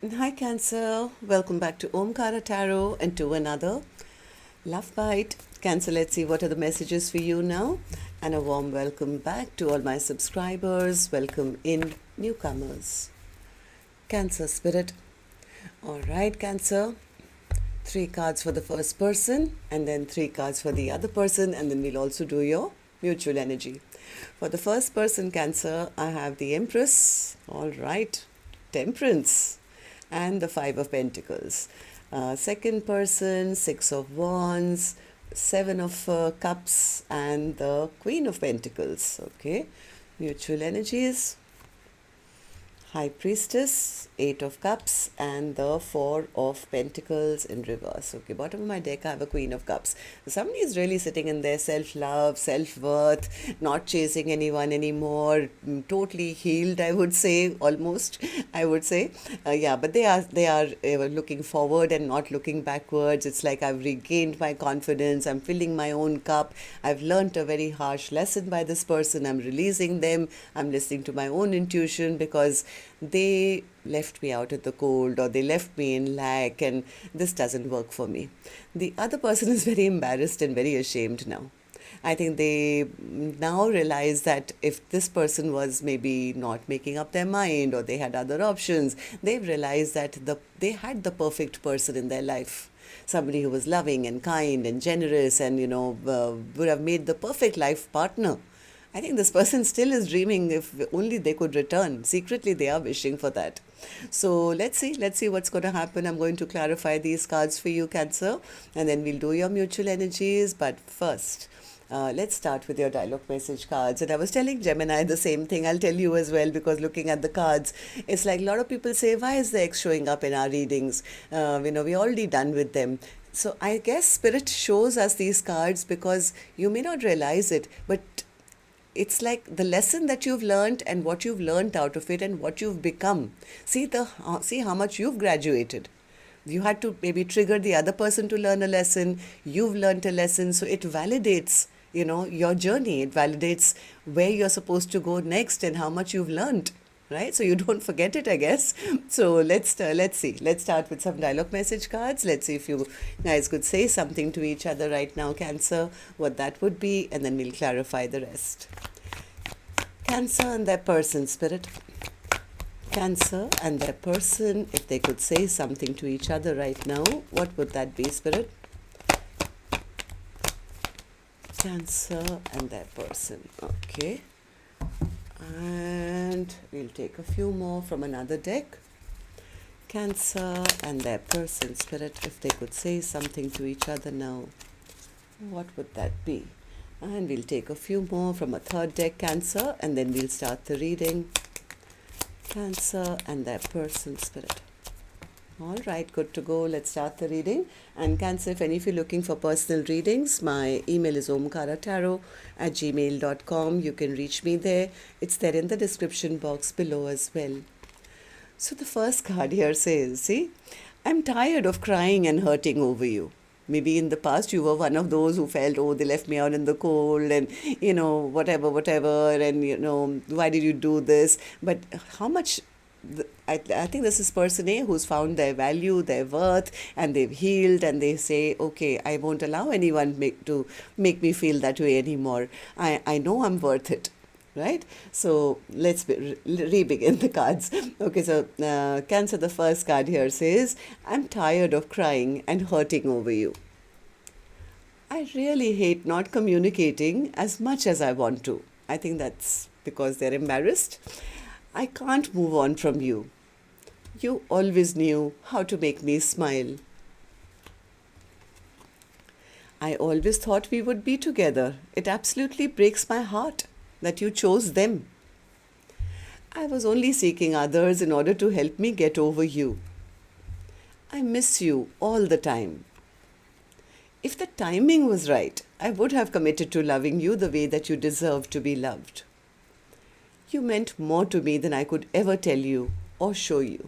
Hi Cancer, welcome back to Omkaratarot and to another Love Bite. Cancer, let's see what are the messages for you now. And a warm welcome back to all my subscribers. Welcome in newcomers. Cancer Spirit. Alright Cancer, 3 cards for the first person and then 3 cards for the other person, and then we'll also do your mutual energy. For the first person Cancer, I have the Empress. Alright, Temperance and the 5 of Pentacles. Second person, 6 of Wands, 7 of Cups and the Queen of Pentacles. Okay, mutual energies. High Priestess, 8 of Cups and the 4 of Pentacles in reverse. Okay, bottom of my deck I have a Queen of Cups. Somebody is really sitting in their self-love, self-worth, not chasing anyone anymore, totally healed, I would say, almost, I would say. Yeah, but they are looking forward and not looking backwards. It's like I've regained my confidence, I'm filling my own cup, I've learnt a very harsh lesson by this person, I'm releasing them, I'm listening to my own intuition because they left me out in the cold or they left me in lack, and this doesn't work for me. The other person is very embarrassed and very ashamed now. I think they now realize that if this person was maybe not making up their mind or they had other options, they've realized that they had the perfect person in their life. Somebody who was loving and kind and generous and, would have made the perfect life partner. I think this person still is dreaming if only they could return. Secretly, they are wishing for that. So let's see what's going to happen. I'm going to clarify these cards for you, Cancer, and then we'll do your mutual energies. But first, let's start with your dialogue message cards. And I was telling Gemini the same thing. I'll tell you as well, because looking at the cards, it's like a lot of people say, why is the X showing up in our readings? We're already done with them. So I guess Spirit shows us these cards because you may not realize it, but it's like the lesson that you've learned and what you've learned out of it and what you've become. See how much you've graduated. You had to maybe trigger the other person to learn a lesson. You've learned a lesson, so it validates, your journey. It validates where you're supposed to go next and how much you've learned. Right, so you don't forget it, I guess. So let's see. Let's start with some dialogue message cards. Let's see if you guys could say something to each other right now, Cancer, what that would be, and then we'll clarify the rest. Cancer and their person, Spirit. Cancer and their person, if they could say something to each other right now, what would that be, Spirit? Cancer and their person. Okay. And we'll take a few more from another deck. Cancer and their person, Spirit, if they could say something to each other now, what would that be? And we'll take a few more from a third deck, Cancer, and then we'll start the reading. Cancer and their person, Spirit. All right, good to go. Let's start the reading. And Cancer, if you're looking for personal readings, my email is omkaratarot@gmail.com. You can reach me there. It's there in the description box below as well. So the first card here says, see, I'm tired of crying and hurting over you. Maybe in the past you were one of those who felt, oh, they left me out in the cold and, whatever, and, why did you do this? But how much... I think this is person A who's found their value, their worth, and they've healed, and they say, okay, I won't allow anyone to make me feel that way anymore. I know I'm worth it, right? So let's re-begin the cards. Okay, so Cancer, the first card here says, I'm tired of crying and hurting over you. I really hate not communicating as much as I want to. I think that's because they're embarrassed. I can't move on from you. You always knew how to make me smile. I always thought we would be together. It absolutely breaks my heart that you chose them. I was only seeking others in order to help me get over you. I miss you all the time. If the timing was right, I would have committed to loving you the way that you deserve to be loved. You meant more to me than I could ever tell you or show you.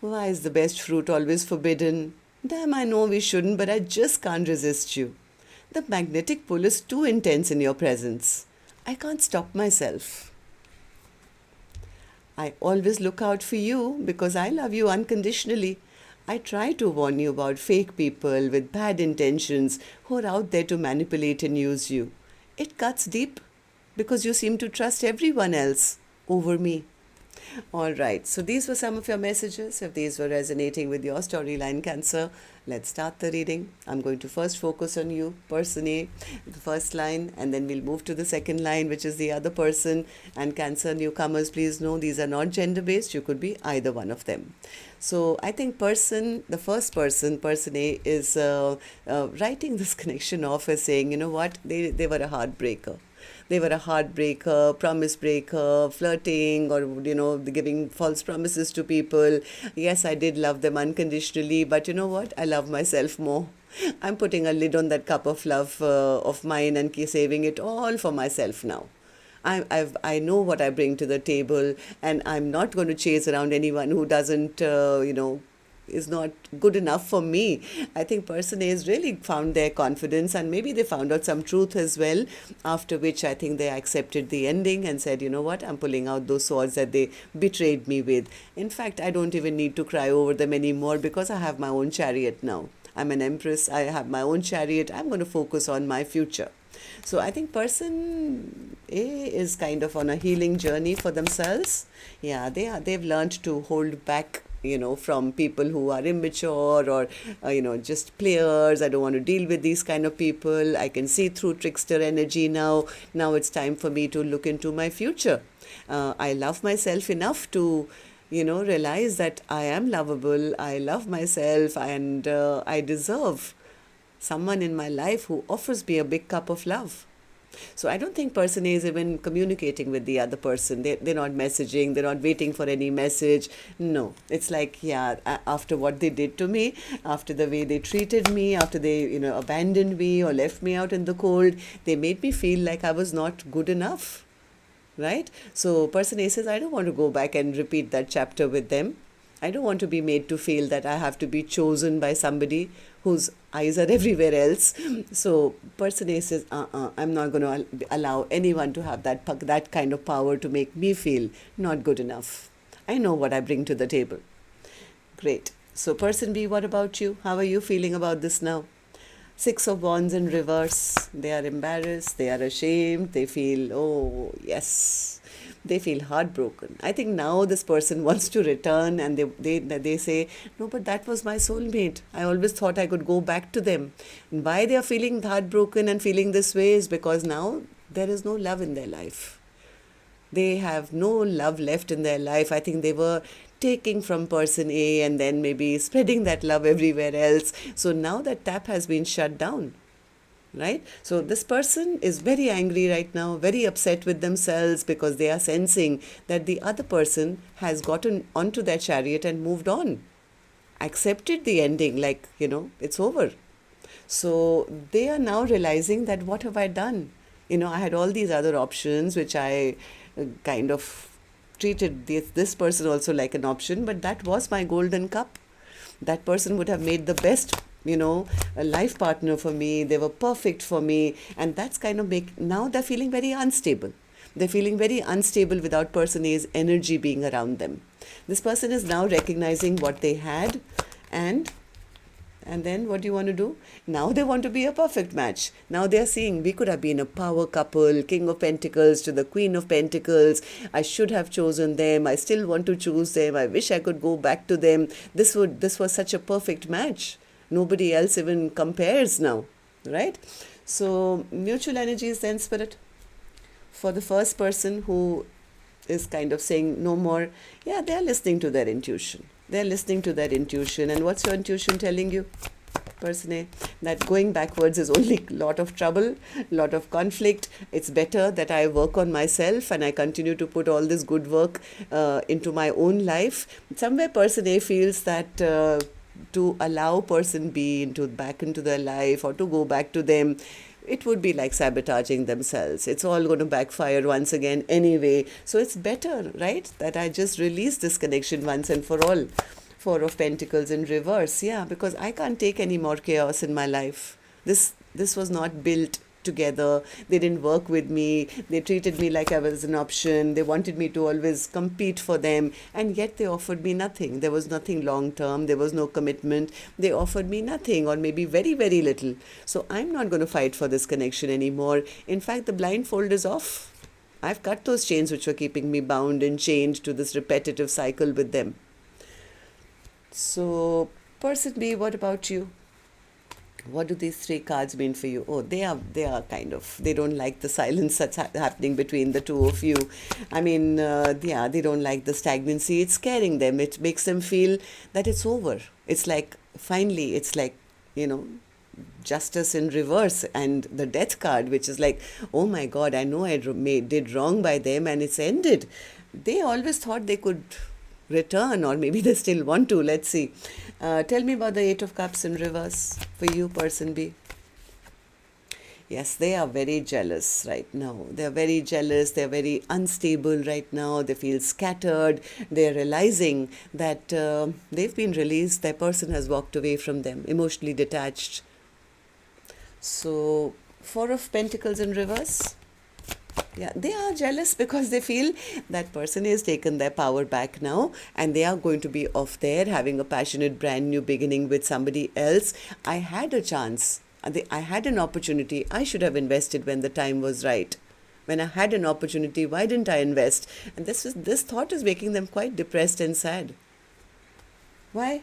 Why is the best fruit always forbidden? Damn, I know we shouldn't, but I just can't resist you. The magnetic pull is too intense in your presence. I can't stop myself. I always look out for you because I love you unconditionally. I try to warn you about fake people with bad intentions who are out there to manipulate and use you. It cuts deep because you seem to trust everyone else over me. All right, so these were some of your messages. If these were resonating with your storyline, Cancer, let's start the reading. I'm going to first focus on you, person A, the first line, and then we'll move to the second line, which is the other person. And Cancer newcomers, please know these are not gender based. You could be either one of them. So I think the first person, person A, is writing this connection off as saying, you know what, they were a heartbreaker. They were a heartbreaker, promise breaker, flirting, or, giving false promises to people. Yes, I did love them unconditionally, but you know what? I love myself more. I'm putting a lid on that cup of love of mine and saving it all for myself now. I know what I bring to the table, and I'm not going to chase around anyone who doesn't, is not good enough for me. I think person A has really found their confidence, and maybe they found out some truth as well, after which I think they accepted the ending and said, you know what, I'm pulling out those swords that they betrayed me with. In fact, I don't even need to cry over them anymore because I have my own chariot now. I'm an empress. I have my own chariot. I'm going to focus on my future. So I think person A is kind of on a healing journey for themselves. Yeah, they've learned to hold back, from people who are immature or, just players. I don't want to deal with these kind of people. I can see through trickster energy now. Now it's time for me to look into my future. I love myself enough to, realize that I am lovable. I love myself, and I deserve someone in my life who offers me a big cup of love. So I don't think person A is even communicating with the other person. They're not messaging. They're not waiting for any message. No, it's like, yeah, after what they did to me, after the way they treated me, after they, abandoned me or left me out in the cold, they made me feel like I was not good enough, right? So person A says, I don't want to go back and repeat that chapter with them. I don't want to be made to feel that I have to be chosen by somebody whose eyes are everywhere else. So person A says, I'm not going to allow anyone to have that kind of power to make me feel not good enough. I know what I bring to the table. Great. So person B, what about you? How are you feeling about this now? Six of Wands in reverse. They are embarrassed. They are ashamed. They feel, oh, yes. They feel heartbroken. I think now this person wants to return, and they say, no, but that was my soulmate. I always thought I could go back to them. And why they are feeling heartbroken and feeling this way is because now there is no love in their life. They have no love left in their life. I think they were taking from person A and then maybe spreading that love everywhere else. So now that tap has been shut down. Right? So this person is very angry right now, very upset with themselves because they are sensing that the other person has gotten onto their chariot and moved on, accepted the ending, like, it's over. So they are now realizing that what have I done? I had all these other options, which I kind of treated this person also like an option, but that was my golden cup. That person would have made the best a life partner for me. They were perfect for me. And that's kind of now they're feeling very unstable. They're feeling very unstable without person A's energy being around them. This person is now recognizing what they had, and then what do you want to do? Now they want to be a perfect match. Now they're seeing we could have been a power couple, King of Pentacles to the Queen of Pentacles. I should have chosen them. I still want to choose them. I wish I could go back to them. This was such a perfect match. Nobody else even compares now, right? So mutual energy is then spirit. For the first person who is kind of saying no more, yeah, they're listening to their intuition. They're listening to their intuition. And what's your intuition telling you, person A? That going backwards is only a lot of trouble, a lot of conflict. It's better that I work on myself and I continue to put all this good work into my own life. Somewhere person A feels that to allow person B back into their life or to go back to them, it would be like sabotaging themselves. It's all going to backfire once again anyway. So it's better, right, that I just release this connection once and for all. Four of Pentacles in reverse. Yeah, because I can't take any more chaos in my life. This was not built together. They didn't work with me. They treated me like I was an option. They wanted me to always compete for them. And yet they offered me nothing. There was nothing long term. There was no commitment. They offered me nothing, or maybe very, very little. So I'm not going to fight for this connection anymore. In fact, the blindfold is off. I've cut those chains which were keeping me bound and chained to this repetitive cycle with them. So, person B, what about you? What do these three cards mean for you? Oh, they are kind of, they don't like the silence that's happening between the two of you. I mean, yeah, they don't like the stagnancy. It's scaring them. It makes them feel that it's over. It's like, finally, it's like, justice in reverse, and the death card, which is like, oh my God, I know I did wrong by them and it's ended. They always thought they could return, or maybe they still want to. Let's see. Tell me about the Eight of Cups in reverse for you, person B. Yes, they are very jealous right now. They're very jealous. They're very unstable right now. They feel scattered. They're realizing that they've been released. Their person has walked away from them, emotionally detached. So, Four of Pentacles in reverse. Yeah, they are jealous because they feel that person has taken their power back now, and they are going to be off there having a passionate brand new beginning with somebody else. I had a chance. I had an opportunity. I should have invested when the time was right. When I had an opportunity, why didn't I invest? And this thought is making them quite depressed and sad. Why,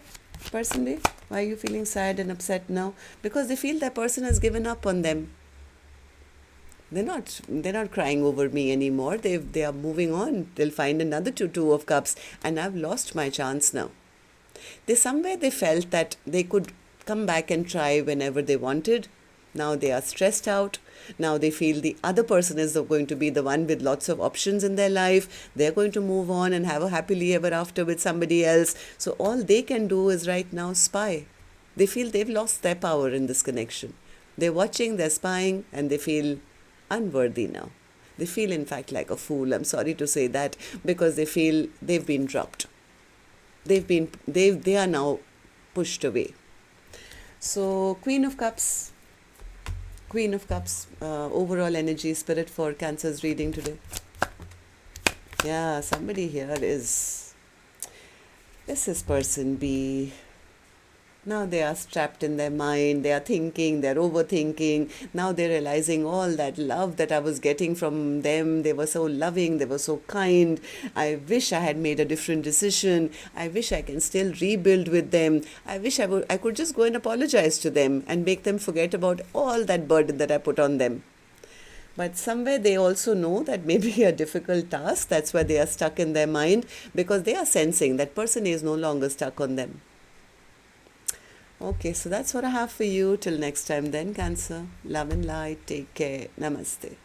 person B? Why are you feeling sad and upset now? Because they feel that person has given up on them. They're not crying over me anymore. They are moving on. They'll find another two of cups, and I've lost my chance now. They felt that they could come back and try whenever they wanted. Now they are stressed out. Now they feel the other person is going to be the one with lots of options in their life. They're going to move on and have a happily ever after with somebody else. So all they can do is right now spy. They feel they've lost their power in this connection. They're watching, they're spying, and they feel unworthy now. They feel, in fact, like a fool. I'm sorry to say that, because they feel they've been dropped. They are now pushed away. So, Queen of Cups, overall energy, spirit for Cancer's reading today. Yeah, somebody here this is person B. Now they are trapped in their mind, they are thinking, they're overthinking. Now they're realizing all that love that I was getting from them. They were so loving, they were so kind. I wish I had made a different decision. I wish I can still rebuild with them. I wish I could just go and apologize to them and make them forget about all that burden that I put on them. But somewhere they also know that may be a difficult task. That's why they are stuck in their mind, because they are sensing that person is no longer stuck on them. Okay, so that's what I have for you. Till next time then, Cancer. Love and light. Take care. Namaste.